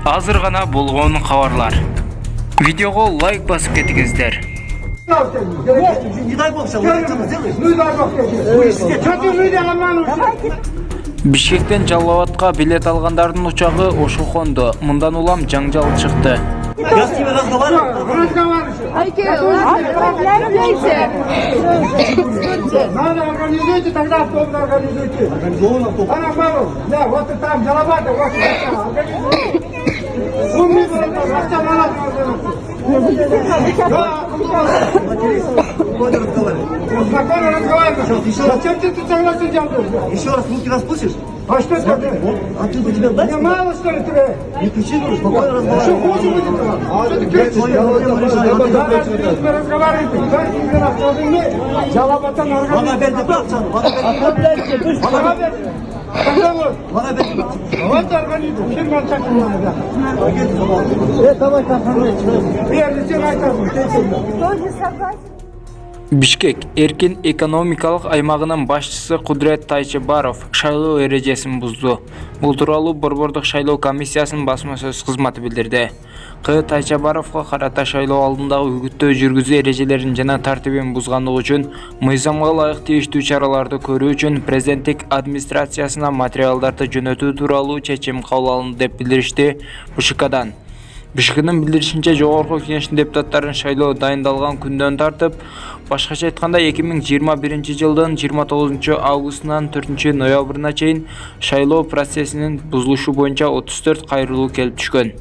Азыр гана болгон кабарлар. Видеого лайк басып кетиңиздер. Не дай бог, Бишкектен Жалал-Абадка билет алгандардын учагы ошо конду. Мындан улам жаңжал чыкты. Я с ними разговариваю. Надо организуйте, тогда автобус организуйте. Организован автобус. Да, вот и там, Жалал-Абад, вот организуйте. Умный город, Спокойно разговаривай. спокойно разговаривай. Зачем ты согласен делать? Еще раз руки распустишь? А что это? А ты бы тебя дать? Мне мало, что ли, тебе? Не кричи, говорю, спокойно Что разговаривай. хуже будет? Что ты кричишь? Вы разговариваете, дайте мне на автомобиле. Жалал-Абадтан Bana организуйте. verdi bırak canım. Bana verdi. Когда вот? Bana verdi bırak. Вот организуй. Kim ben çakım bana? Давай так. Bir yerde sen aytarsın. Бишкек эркин экономикалык аймагынын башчысы Кудрет Тайчыбаров шайлоо эрежесин бузду. Бул тууралуу Борбордук шайлоо комиссиясынын басма сөз кызматы билдирди. Тайчыбаровго карата шайлоо алдындагы үгүттөө жүргүзүү эрежелерин жана тартибин бузгандыгы үчүн мыйзамга ылайык тийиштүү чараларды көрүү үчүн президенттик администрациясына материалдарды жөнөтүү тууралуу чечим кабыл алынды деп билдиришти БШКдан. БШКнын билдиришинче Жогорку Кеңештин депутаттарын шайлоо дайындалган күндөн тартып, башкача айтканда 2021 жылдын 29 августунан 4 ноябрына чейин шайлоо процессинин бузулушу боюнча 34 кайрылуу келип түшкөн.